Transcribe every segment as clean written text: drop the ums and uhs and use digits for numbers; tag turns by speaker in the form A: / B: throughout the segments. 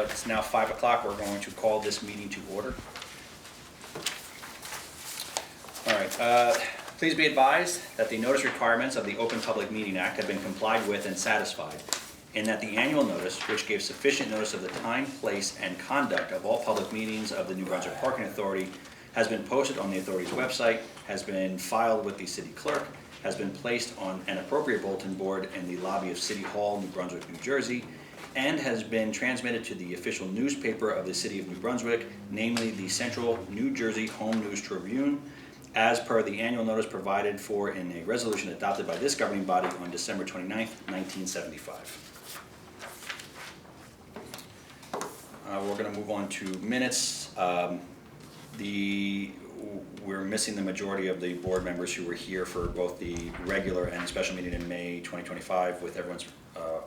A: It's now 5 o'clock. We're going to call this meeting to order. All right. Please be advised that the notice requirements of the Open Public Meeting Act have been complied with and satisfied, and that the annual notice, which gave sufficient notice of the time, place, and conduct of all public meetings of the New Brunswick Parking Authority, has been posted on the authority's website, has been filed with the city clerk, has been placed on an appropriate bulletin board in the lobby of City Hall, New Brunswick, New Jersey, and has been transmitted to the official newspaper of the City of New Brunswick, namely the Central New Jersey Home News Tribune, as per the annual notice provided for in a resolution adopted by this governing body on December 29th, 1975. We're going to move on to minutes. We're missing the majority of the board members who were here for both the regular and special meeting in May 2025. With everyone's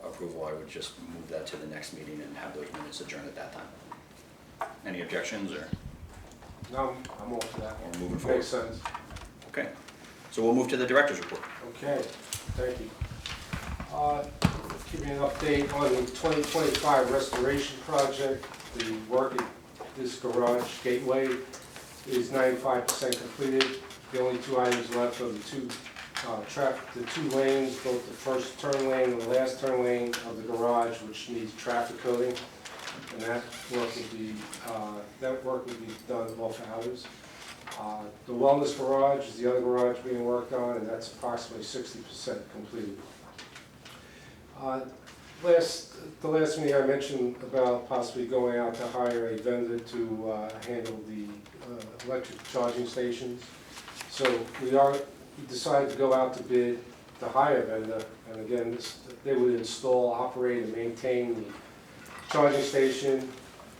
A: approval, I would just move that to the next meeting and have those minutes adjourned at that time. Any objections or?
B: No, I'm all for that.
A: Or moving forward?
B: Makes sense.
A: Okay. So we'll move to the director's report.
B: Okay, thank you. Give you an update on the 2025 restoration project. The work at this garage gateway is 95% completed. The only two items left are the two lanes, both the first turn lane and the last turn lane of the garage, which needs traffic coding, and that work will be done off hours. The wellness garage is the other garage being worked on, and that's approximately 60% completed. The last meeting I mentioned about possibly going out to hire a vendor to handle the electric charging stations. So we decided to go out to bid to hire a vendor, and again, they would install, operate, and maintain the charging station.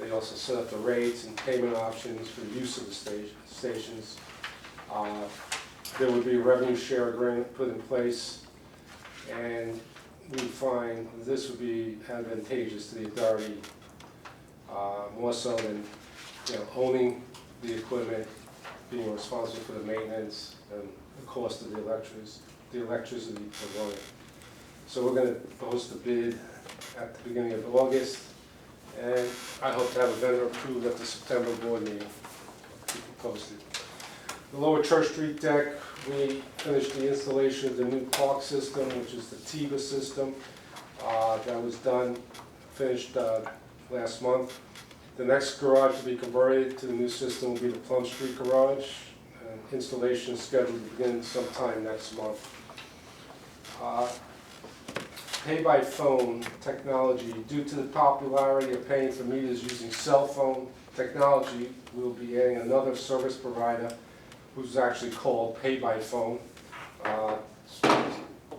B: They also set up the rates and payment options for the use of the stations. There would be a revenue share agreement put in place, and we find this would be advantageous to the authority, more so than owning the equipment, being responsible for the maintenance and the cost of the electricity for running. So we're going to post a bid at the beginning of August, and I hope to have a vendor approved at the September board meeting. Keep it posted. The lower Church Street deck, we finished the installation of the new clock system, which is the TIVA system. That was finished last month. The next garage to be converted to the new system will be the Plum Street garage. Installation is scheduled to begin sometime next month. Pay-by-phone technology. Due to the popularity of paying for meters using cell phone technology, we'll be adding another service provider who's actually called Pay-by-Phone.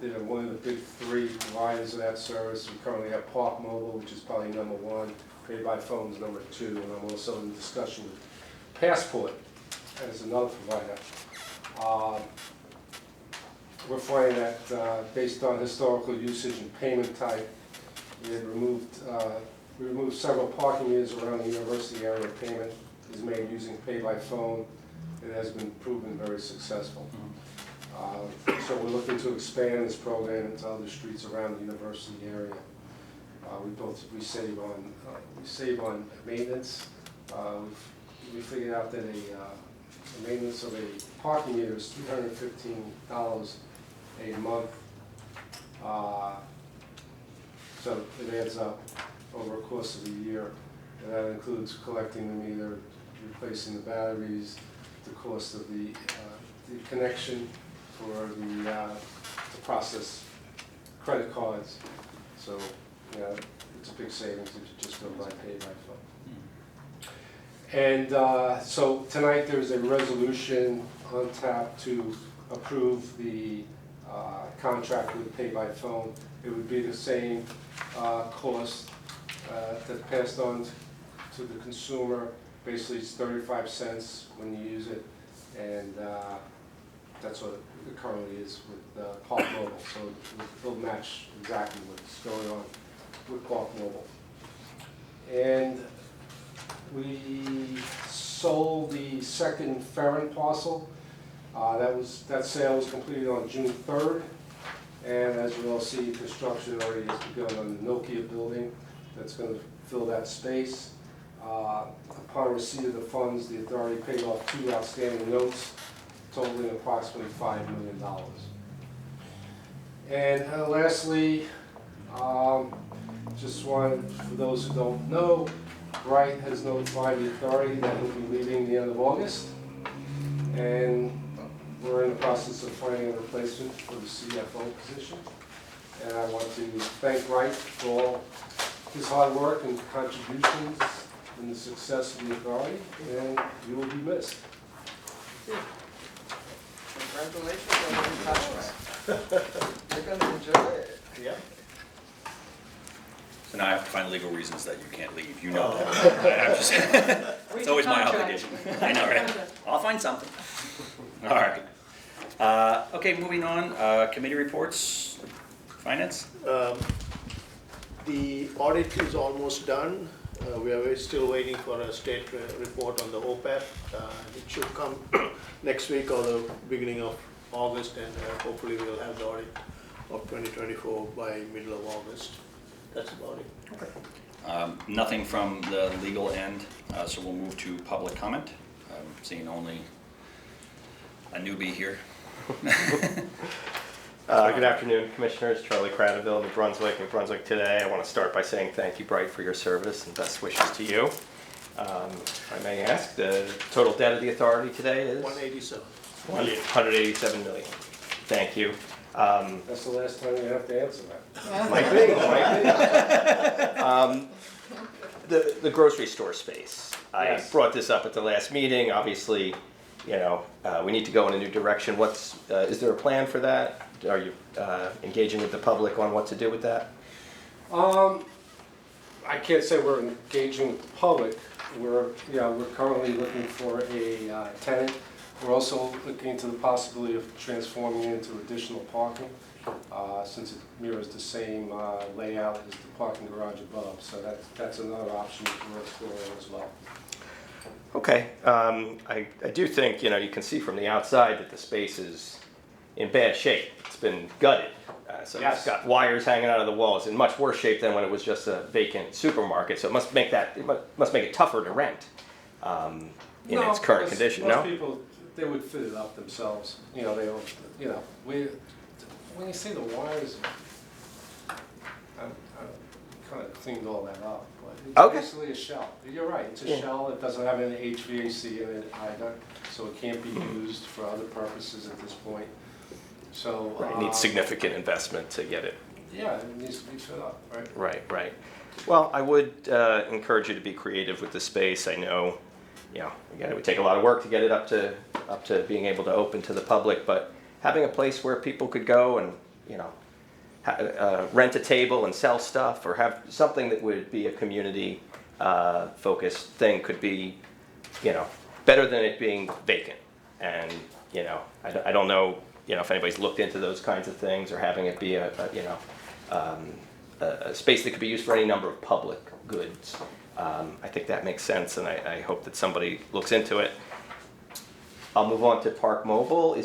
B: They're one of the big three providers of that service. We currently have Park Mobile, which is probably number one. Pay-by-Phone is number two, and I'm also in discussion with Passport as another provider. We're finding that based on historical usage and payment type, we removed several parking meters around the university area. Payment is made using Pay-by-Phone. It has been proven very successful. So we're looking to expand this program into other streets around the university area. We save on maintenance. We figured out that the maintenance of a parking meter is $315 a month. So it adds up over a course of a year, and that includes collecting the meter, replacing the batteries, the cost of the connection for to process credit cards. So it's a big savings if you just go by Pay-by-Phone. And so tonight there's a resolution on tap to approve the contract with Pay-by-Phone. It would be the same cost that's passed on to the consumer. Basically, it's 35 cents when you use it, and that's what it currently is with Park Mobile. So it'll match exactly what's going on with Park Mobile. And we sold the second Ferrin parcel. That sale was completed on June 3rd, and as you all see, construction already has begun on the Nokia building. that's going to fill that space. Upon receipt of the funds, the authority paid off 2 outstanding notes totaling approximately $5 million. And lastly, just wanted, for those who don't know, Bright has notified the authority that he'll be leaving the end of August. And we're in the process of finding a replacement for the CFO position. And I want to thank Bright for all his hard work and contributions in the success of the authority, and you will be missed.
C: Congratulations on the retirement. You're gonna enjoy it.
D: Yeah.
A: So now I have to find legal reasons that you can't leave, you know that. I'm just- It's always my obligation. I know, right? I'll find something. All right. Okay, moving on, committee reports, finance?
D: The audit is almost done. We are still waiting for a state report on the OPEB. It should come next week or the beginning of August, and hopefully we'll have the audit of 2024 by middle of August. That's about it.
A: Okay. Nothing from the legal end, so we'll move to public comment. Seeing only a newbie here.
E: Good afternoon, Commissioners. Charlie Cradaville of Brunswick in Brunswick today. I want to start by saying thank you, Bright, for your service and best wishes to you. If I may ask, the total debt of the authority today is?
D: 187.
E: 187 million. Thank you.
B: That's the last time you have to answer that.
E: Might be. The grocery store space.
B: Yes.
E: I brought this up at the last meeting. Obviously, you know, we need to go in a new direction. Is there a plan for that? Are you engaging with the public on what to do with that?
B: I can't say we're engaging with the public. We're currently looking for a tenant. We're also looking into the possibility of transforming it into additional parking, since it mirrors the same layout as the parking garage above. So that's another option we're exploring as well.
E: Okay. I do think, you know, you can see from the outside that the space is in bad shape. It's been gutted. So
B: Yes.
E: It's got wires hanging out of the walls in much worse shape than when it was just a vacant supermarket. So it must make it tougher to rent in its current condition.
B: Most
E: No?
B: people, they would fit it up themselves. You know, they don't. You know, when you say the wires, I kind of cleaned all that up. But it's
E: Okay.
B: basically a shell. You're right. It's a
E: Yeah.
B: shell. It doesn't have any HVAC in it either, so it can't be used for other purposes at this point. So
E: Right, it needs significant investment to get it.
B: Yeah, it needs to be fit up, right?
E: Right. Well, I would encourage you to be creative with the space. I know, you know, again, it would take a lot of work to get it up to being able to open to the public, but having a place where people could go and, you know, rent a table and sell stuff, or have something that would be a community focused thing could be, you know, better than it being vacant. And, you know, I don't know, you know, if anybody's looked into those kinds of things, or having it be a space that could be used for any number of public goods. I think that makes sense, and I hope that somebody looks into it. I'll move on to Park Mobile.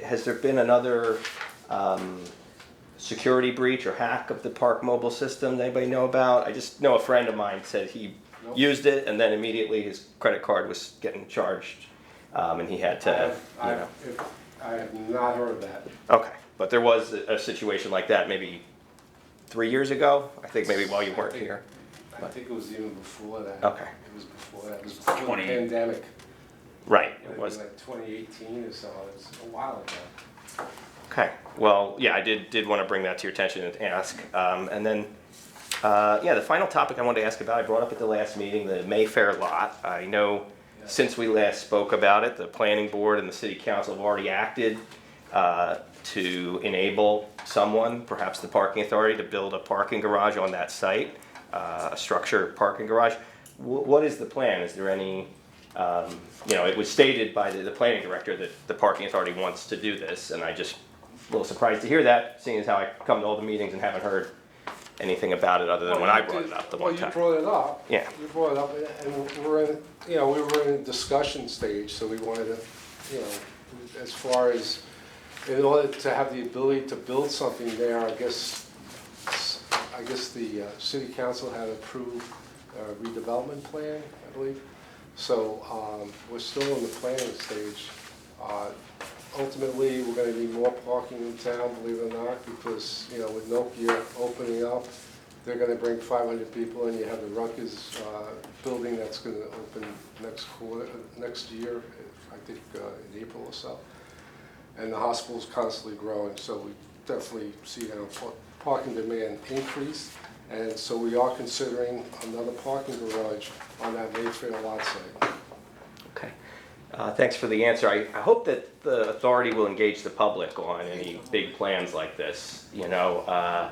E: Has there been another security breach or hack of the Park Mobile system that anybody know about? I just know a friend of mine said he used it, and then immediately his credit card was getting charged, and he had to,
B: I have not heard of that.
E: Okay, but there was a situation like that maybe 3 years ago? I think maybe while you weren't here.
B: I think it was even before that.
E: Okay.
B: It was before that. It was before the
A: 20.
B: pandemic.
E: Right,
B: It
E: it
B: was
E: was.
B: like 2018 or so. It was a while ago.
E: Okay, well, yeah, I did want to bring that to your attention and ask. And then, the final topic I wanted to ask about, I brought up at the last meeting, the Mayfair lot. I know since we last spoke about it, the planning board and the city council have already acted to enable someone, perhaps the parking authority, to build a parking garage on that site, a structured parking garage. What is the plan? Is there any, it was stated by the planning director that the parking authority wants to do this, and I just a little surprised to hear that, seeing as how I come to all the meetings and haven't heard anything about it other than when I brought it up the one time.
B: Well, you brought it up.
E: Yeah.
B: You brought it up, and we were in a discussion stage, so we wanted to, as far as, in order to have the ability to build something there, I guess, I guess the city council had approved a redevelopment plan, I believe. So we're still in the planning stage. Ultimately, we're going to need more parking in town, believe it or not, because, you know, with Nokia opening up, they're going to bring 500 people in. You have the Rutgers building that's going to open next year, I think in April or so. And the hospital's constantly growing, so we definitely see parking demand increase. And so we are considering another parking garage on that Mayfair lot site.
E: Okay. Thanks for the answer. I hope that the authority will engage the public on any big plans like this. You know,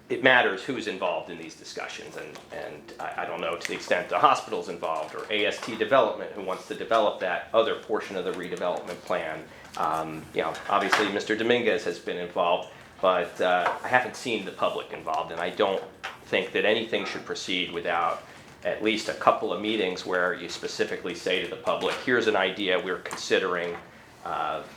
E: it matters who's involved in these discussions, and I don't know to the extent the hospital's involved or AST Development who wants to develop that other portion of the redevelopment plan. You know, obviously Mr. Dominguez has been involved, but I haven't seen the public involved, and I don't think that anything should proceed without at least a couple of meetings where you specifically say to the public, here's an idea we're considering.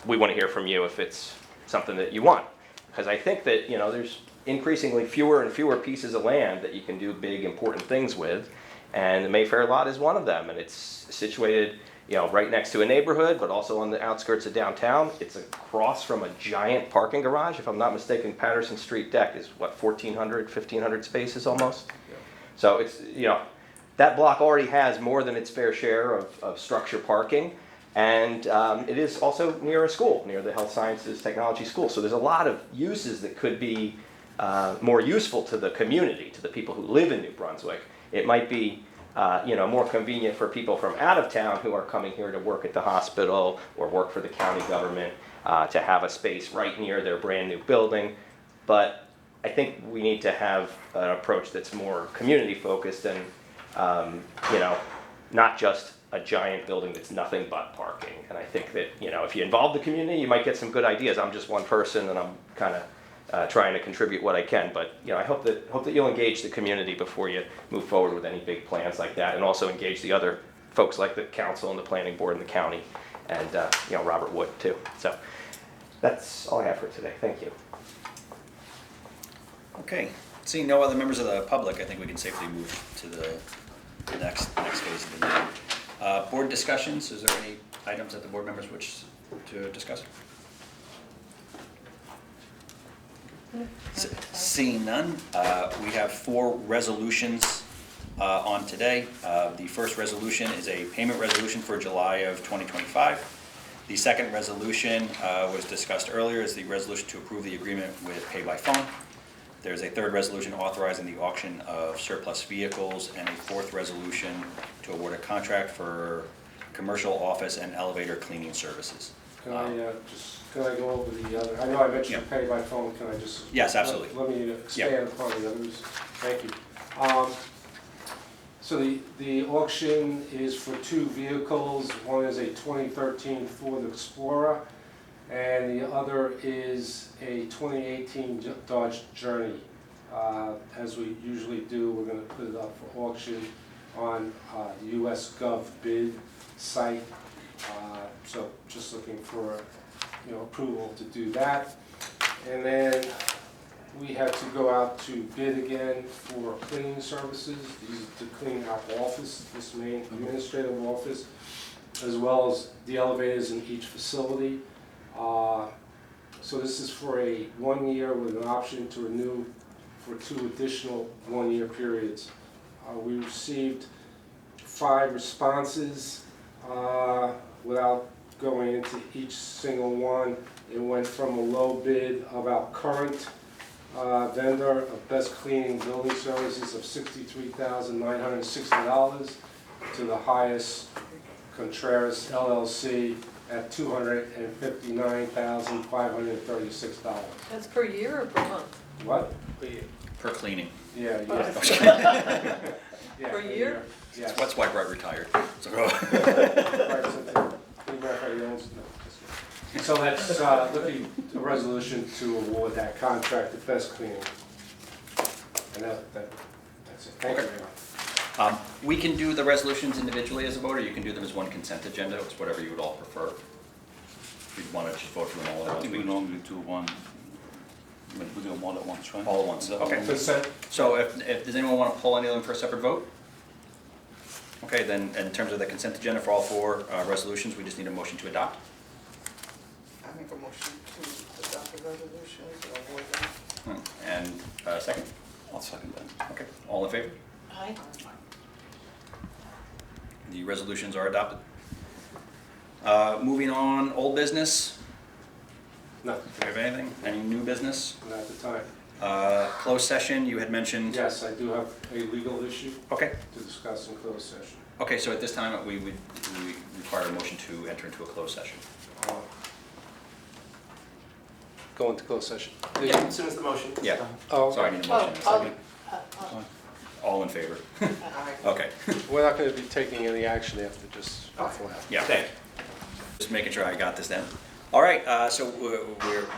E: We want to hear from you if it's something that you want. Because I think that, you know, there's increasingly fewer and fewer pieces of land that you can do big, important things with. And the Mayfair lot is one of them. And it's situated, you know, right next to a neighborhood, but also on the outskirts of downtown. It's across from a giant parking garage. If I'm not mistaken, Patterson Street deck is, what, 1,500 spaces almost?
B: Yeah.
E: So it's, you know, that block already has more than its fair share of structure parking. And it is also near a school, near the Health Sciences Technology School. So there's a lot of uses that could be more useful to the community, to the people who live in New Brunswick. It might be you know, more convenient for people from out of town who are coming here to work at the hospital or work for the county government to have a space right near their brand new building. But I think we need to have an approach that's more community focused and you know, not just a giant building that's nothing but parking. And I think that, you know, if you involve the community, you might get some good ideas. I'm just one person and I'm kind of trying to contribute what I can. But, you know, I hope that you'll engage the community before you move forward with any big plans like that, and also engage the other folks like the council and the planning board and the county and, you know, Robert Wood too. So that's all I have for today. Thank you.
A: Okay, seeing no other members of the public, I think we can safely move to the next phase of the meeting. Board discussions, is there any items that the board members wish to discuss? Seeing none, we have 4 resolutions on today. The first resolution is a payment resolution for July of 2025. The second resolution was discussed earlier, is the resolution to approve the agreement with Pay by Phone. There's a third resolution authorizing the auction of surplus vehicles, and a fourth resolution to award a contract for commercial office and elevator cleaning services.
B: Can I go over the other? I know I mentioned
A: Yeah.
B: Pay by Phone. Can I just?
A: Yes, absolutely.
B: Let me expand upon the others. Thank you. So the auction is for 2 vehicles. One is a 2013 Ford Explorer, and the other is a 2018 Dodge Journey. As we usually do, we're going to put it up for auction on the US Gov bid site. So just looking for, you know, approval to do that. And then we had to go out to bid again for cleaning services. These are to clean our office, this main administrative office, as well as the elevators in each facility. So this is for a 1 year with an option to renew for 2 additional 1-year periods. We received 5 responses without going into each single one. It went from a low bid of our current vendor of Best Cleaning Building Services of $63,960 to the highest, Contreras LLC, at $259,536.
C: That's per year or per month?
B: What?
A: Per cleaning.
B: Yeah, yeah. Yeah,
C: Per year?
B: Yes.
A: That's why Brett retired. So,
B: So let's looking at a resolution to award that contract to Best Cleaning. And that's it. Thank you very much.
A: we can do the resolutions individually as a vote, or you can do them as one consent agenda. It's whatever you would all prefer. We'd want to just vote for them all
F: I
A: at once.
F: think we normally do one, we do them all at once, right?
A: All at once,
F: Is that
A: okay.
F: all?
B: Consent,
A: So if, does anyone want to pull any of them for a separate vote? Okay, then in terms of the consent agenda for all four resolutions, we just need a motion to adopt.
C: I make a motion to adopt the resolutions or avoid them.
A: And second?
F: I'll second that.
A: Okay, all in favor?
C: Aye.
A: The resolutions are adopted. Moving on, old business.
B: not,
A: Do we have anything? Any new business?
B: not at the time.
A: Closed session, you had mentioned.
B: Yes, I do have a legal issue
A: Okay.
B: to discuss in closed session.
A: Okay, so at this time, we require a motion to enter into a closed session.
B: Go into closed session.
A: Yeah.
G: As soon as the motion.
A: Yeah,
B: Oh,
A: sorry, I need a motion.
C: Oh,
A: Second. All in favor?
C: Aye.
A: Okay,
B: we're not gonna be taking any action after, just FYI.
A: yeah, thank you. Just making sure I got this down. All right, so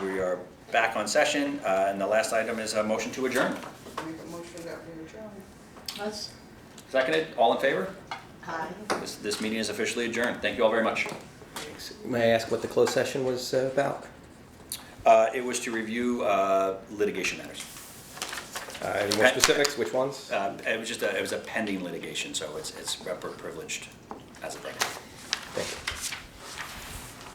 A: we are back on session, and the last item is a motion to adjourn.
C: Make a motion that we adjourn. Us?
A: Seconded, all in favor?
C: Aye.
A: This meeting is officially adjourned. Thank you all very much.
E: May I ask what the closed session was about?
A: It was to review litigation matters.
E: Any more specifics? Which ones?
A: It was just it was a pending litigation, so it's privileged as of right now.
E: Thank you.